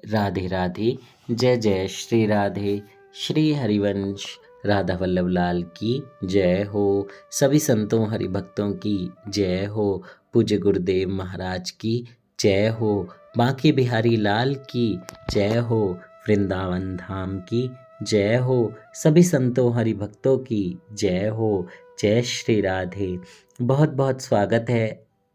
राधे राधे। जय जय श्री राधे। श्री हरिवंश राधा वल्लभ लाल की जय हो। सभी संतों हरि भक्तों की जय हो। पूज्य गुरुदेव महाराज की जय हो। बांके बिहारी लाल की जय हो। वृंदावन धाम की जय हो। सभी संतों हरि भक्तों की जय हो। जय श्री राधे। बहुत बहुत स्वागत है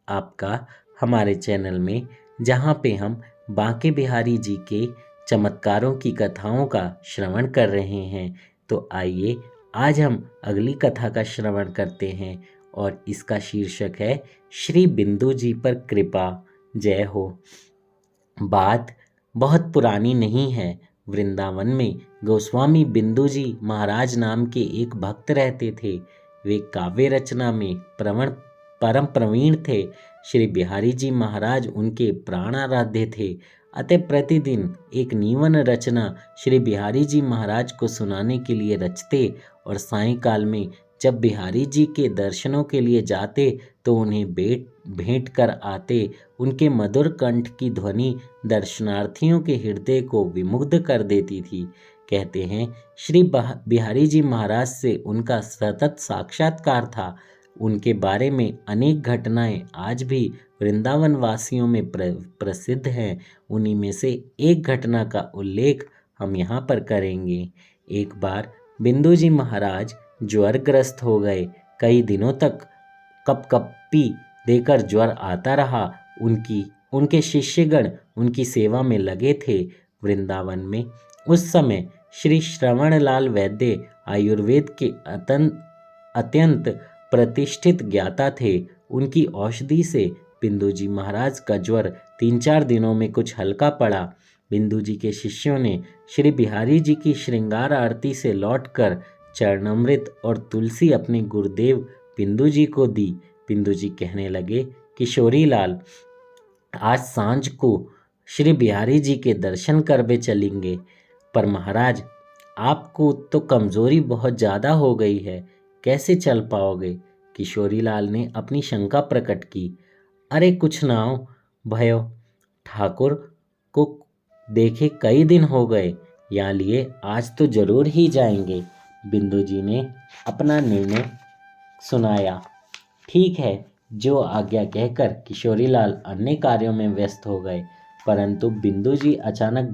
आपका हमारे चैनल में, जहाँ पे हम बांके बिहारी जी के चमत्कारों की कथाओं का श्रवण कर रहे हैं। तो आइए आज हम अगली कथा का श्रवण करते हैं और इसका शीर्षक है श्री बिंदु जी पर कृपा। जय हो। बात बहुत पुरानी नहीं है। वृंदावन में गोस्वामी बिंदु जी महाराज नाम के एक भक्त रहते थे। वे काव्य रचना में परम प्रवीण थे। श्री बिहारी जी महाराज उनके प्राणाराध्य थे। अतः प्रतिदिन एक नीवन रचना श्री बिहारी जी महाराज को सुनाने के लिए रचते और सायंकाल में जब बिहारी जी के दर्शनों के लिए जाते तो उन्हें भेंट कर आते। उनके मधुर कंठ की ध्वनि दर्शनार्थियों के हृदय को विमुग्ध कर देती थी। कहते हैं श्री बिहारी जी महाराज से उनका सतत साक्षात्कार था। उनके बारे में अनेक घटनाएं आज भी वृंदावन वासियों में प्रसिद्ध हैं। उन्हीं में से एक घटना का उल्लेख हम यहाँ पर करेंगे। एक बार बिंदु जी महाराज ज्वरग्रस्त हो गए। कई दिनों तक कपकपी देकर ज्वर आता रहा। उनके शिष्यगण उनकी सेवा में लगे थे। वृंदावन में उस समय श्री श्रवणलाल वैद्य आयुर्वेद के अत्यंत प्रतिष्ठित ज्ञाता थे। उनकी औषधि से बिंदु जी महाराज का ज्वर 3-4 दिनों में कुछ हल्का पड़ा। बिंदु जी के शिष्यों ने श्री बिहारी जी की श्रृंगार आरती से लौटकर चरणामृत और तुलसी अपने गुरुदेव बिंदु जी को दी। बिंदु जी कहने लगे, किशोरी लाल, आज सांझ को श्री बिहारी जी के दर्शन करवे चलेंगे। पर महाराज, आपको तो कमजोरी बहुत ज़्यादा हो गई है, कैसे चल पाओगे? किशोरी लाल ने अपनी शंका प्रकट की। अरे कुछ ना हो भयो, ठाकुर को देखे कई दिन हो गए, यहाँ लिए आज तो जरूर ही जाएंगे। बिंदु जी ने अपना निर्णय सुनाया। ठीक है, जो आज्ञा कहकर किशोरी लाल अन्य कार्यों में व्यस्त हो गए। परंतु बिंदु जी अचानक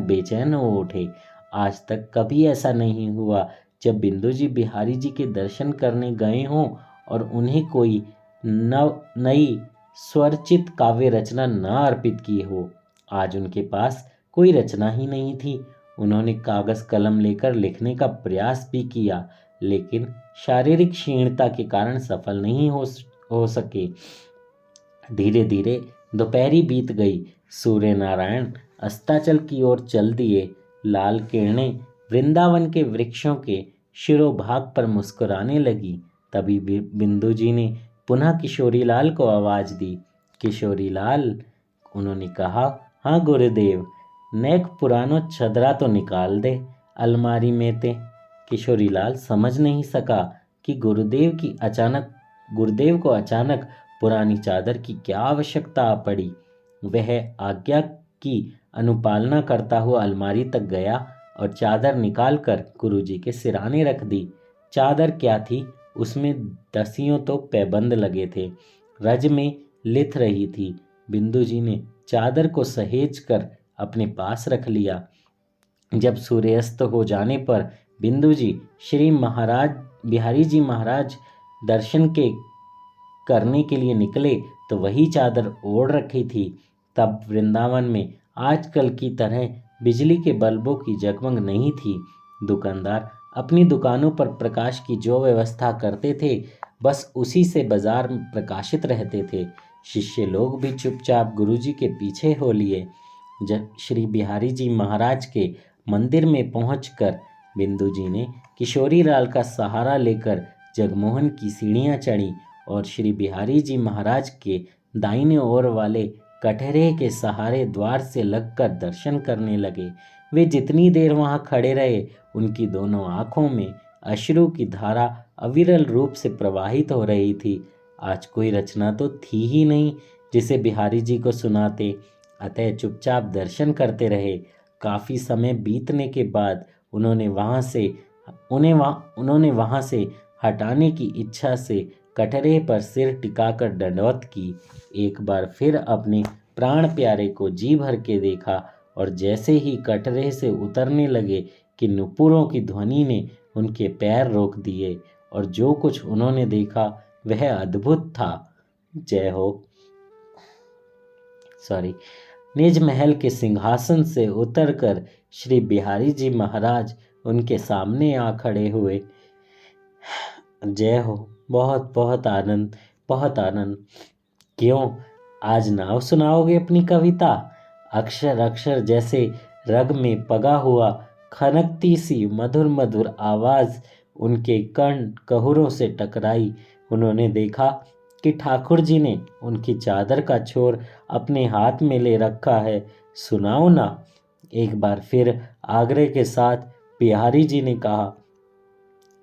बेचैन हो उठे। आज तक कभी ऐसा नहीं हुआ जब बिंदु जी बिहारी जी के दर्शन करने गए हों और उन्हें कोई नई स्वरचित काव्य रचना न अर्पित की हो। आज उनके पास कोई रचना ही नहीं थी। उन्होंने कागज कलम लेकर लिखने का प्रयास भी किया, लेकिन शारीरिक क्षीणता के कारण सफल नहीं हो सके। धीरे धीरे दोपहरी बीत गई। सूर्य नारायण अस्ताचल की ओर चल दिए। लाल किरणें वृंदावन के वृक्षों के शिरोभाग पर मुस्कुराने लगी। तभी बिंदु जी ने पुनः किशोरी लाल को आवाज दी। किशोरी लाल, उन्होंने कहा, हाँ गुरुदेव, नेक पुरानो छदरा तो निकाल दे अलमारी में ते। किशोरी लाल समझ नहीं सका कि गुरुदेव को अचानक पुरानी चादर की क्या आवश्यकता आ पड़ी। वह आज्ञा की अनुपालना करता हुआ अलमारी तक गया और चादर निकालकर गुरुजी के सिराने रख दी। चादर क्या थी, उसमें दसियों तो पैबंद लगे थे। रज में लिथ रही थी। बिंदु जी ने चादर को सहेज कर अपने पास रख लिया। जब सूर्यास्त हो जाने पर बिंदु जी श्री बिहारी जी महाराज दर्शन करने के लिए निकले तो वही चादर ओढ़ रखी थी। तब वृंदावन में आजकल की तरह बिजली के बल्बों की जगमग नहीं थी। दुकानदार अपनी दुकानों पर प्रकाश की जो व्यवस्था करते थे, बस उसी से बाजार में प्रकाशित रहते थे। शिष्य लोग भी चुपचाप गुरुजी के पीछे हो लिए। जब श्री बिहारी जी महाराज के मंदिर में पहुंचकर बिंदु जी ने किशोरी लाल का सहारा लेकर जगमोहन की सीढ़ियां चढ़ी और श्री बिहारी जी महाराज के दाहिने ओर वाले कटहरे के सहारे द्वार से लगकर दर्शन करने लगे। वे जितनी देर वहां खड़े रहे, उनकी दोनों आंखों में अश्रु की धारा अविरल रूप से प्रवाहित हो रही थी। आज कोई रचना तो थी ही नहीं जिसे बिहारी जी को सुनाते। अतः चुपचाप दर्शन करते रहे। काफी समय बीतने के बाद उन्होंने वहां से हटाने की इच्छा से कटरे पर सिर टिकाकर दंडवत की। एक बार फिर अपने प्राण प्यारे को जी भर के देखा और जैसे ही कटरे से उतरने लगे कि नुपुरों की ध्वनि ने उनके पैर रोक दिए और जो कुछ उन्होंने देखा वह अद्भुत था। जय हो। निज महल के सिंहासन से उतरकर श्री बिहारी जी महाराज उनके सामने आ खड़े हुए। जय हो। बहुत बहुत आनंद, बहुत आनंद। क्यों, आज नाव सुनाओगे अपनी कविता? अक्षर अक्षर जैसे रग में पगा हुआ खनकती सी मधुर मधुर आवाज उनके कर्ण कहुरों से टकराई। उन्होंने देखा कि ठाकुर जी ने उनकी चादर का छोर अपने हाथ में ले रखा है। सुनाओ ना। एक बार फिर आग्रह के साथ बिहारी जी ने कहा।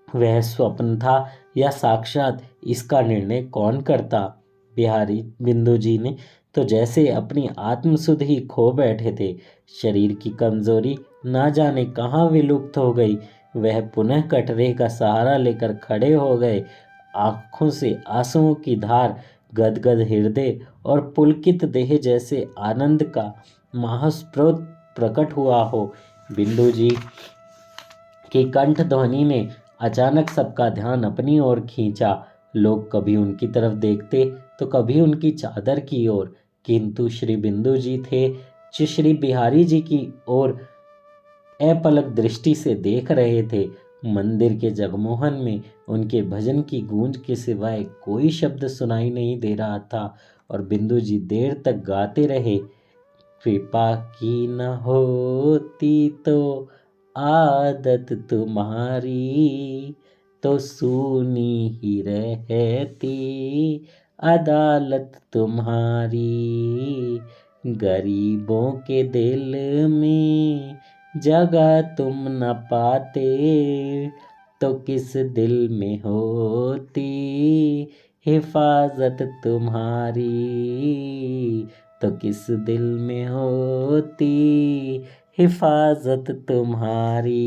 वह स्वप्न था या साक्षात, इसका निर्णय कौन करता? बिंदु जी ने तो जैसे अपनी आत्मसुध ही खो बैठे थे। शरीर की कमजोरी ना जाने कहाँ विलुप्त हो गई। वह पुनः कटरे का सहारा लेकर खड़े हो गए। आंखों से आंसुओं की धार, गदगद हृदय और पुलकित देह जैसे आनंद का महास्रोत प्रकट हुआ हो। बिंदु जी की कंठ ध्वनि ने अचानक सबका ध्यान अपनी ओर खींचा। लोग कभी उनकी तरफ देखते तो कभी उनकी चादर की ओर, किंतु श्री बिंदु जी थे जो श्री बिहारी जी की ओर अपलक दृष्टि से देख रहे थे। मंदिर के जगमोहन में उनके भजन की गूंज के सिवाय कोई शब्द सुनाई नहीं दे रहा था और बिंदु जी देर तक गाते रहे। कृपा की न होती तो आदत तुम्हारी, तो सूनी ही रहती अदालत तुम्हारी। गरीबों के दिल में जगह तुम न पाते, तो किस दिल में होती हिफाजत तुम्हारी, तो किस दिल में होती हिफाजत तुम्हारी।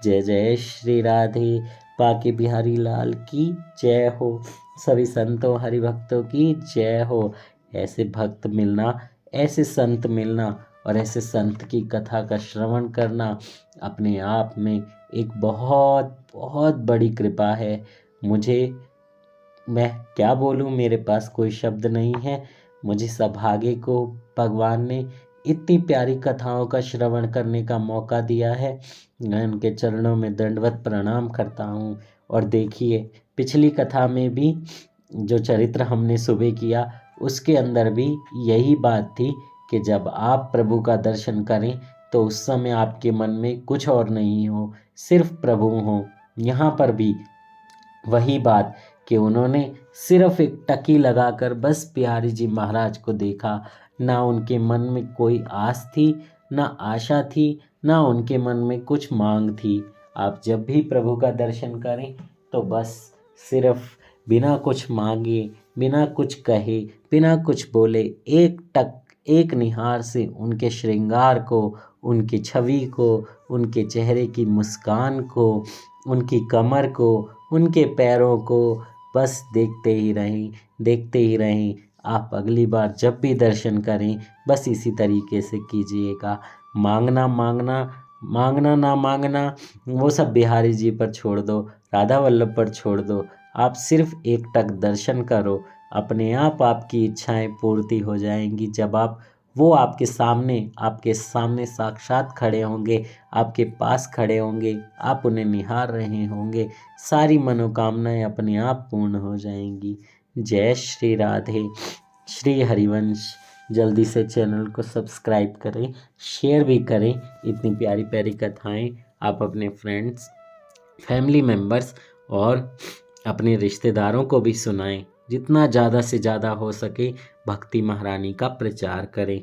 जय जय श्री राधे। बांके बिहारी लाल की जय हो। सभी संतों हरिभक्तों की जय हो। ऐसे भक्त मिलना, ऐसे संत मिलना और ऐसे संत की कथा का श्रवण करना अपने आप में एक बहुत बहुत बड़ी कृपा है। मैं क्या बोलूं, मेरे पास कोई शब्द नहीं है। मुझे सौभाग्य को भगवान ने इतनी प्यारी कथाओं का श्रवण करने का मौका दिया है। मैं उनके चरणों में दंडवत प्रणाम करता हूँ। और देखिए, पिछली कथा में भी जो चरित्र हमने सुबह किया उसके अंदर भी यही बात थी कि जब आप प्रभु का दर्शन करें तो उस समय आपके मन में कुछ और नहीं हो, सिर्फ प्रभु हो। यहाँ पर भी वही बात कि उन्होंने सिर्फ एक टकी लगाकर बस बिहारी जी महाराज को देखा। ना उनके मन में कोई आस थी, ना आशा थी, ना उनके मन में कुछ मांग थी। आप जब भी प्रभु का दर्शन करें तो बस सिर्फ बिना कुछ मांगे, बिना कुछ कहे, बिना कुछ बोले, एक निहार से उनके श्रृंगार को, उनकी छवि को, उनके चेहरे की मुस्कान को, उनकी कमर को, उनके पैरों को बस देखते ही रहें, देखते ही रहें। आप अगली बार जब भी दर्शन करें बस इसी तरीके से कीजिएगा। मांगना ना मांगना वो सब बिहारी जी पर छोड़ दो, राधा वल्लभ पर छोड़ दो। आप सिर्फ एक टक दर्शन करो, अपने आप आपकी इच्छाएं पूर्ति हो जाएंगी। जब वो आपके सामने साक्षात खड़े होंगे, आपके पास खड़े होंगे, आप उन्हें निहार रहे होंगे, सारी मनोकामनाएं अपने आप पूर्ण हो जाएंगी। जय श्री राधे। श्री हरिवंश। जल्दी से चैनल को सब्सक्राइब करें, शेयर भी करें। इतनी प्यारी प्यारी कथाएं आप अपने फ्रेंड्स, फैमिली मेम्बर्स और अपने रिश्तेदारों को भी सुनाएं। जितना ज़्यादा से ज़्यादा हो सके भक्ति महारानी का प्रचार करें।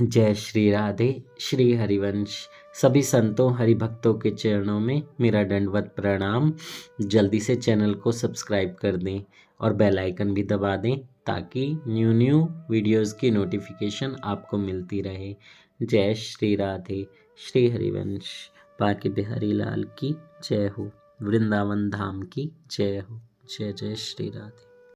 जय श्री राधे। श्री हरिवंश। सभी संतों हरि भक्तों के चरणों में मेरा दंडवत प्रणाम। जल्दी से चैनल को सब्सक्राइब कर दें और बेल आइकन भी दबा दें ताकि न्यू वीडियोस की नोटिफिकेशन आपको मिलती रहे। जय श्री राधे। श्री हरिवंश। बांके बिहारी लाल की जय हो। वृंदावन धाम की जय हो। जय जय श्री राधे।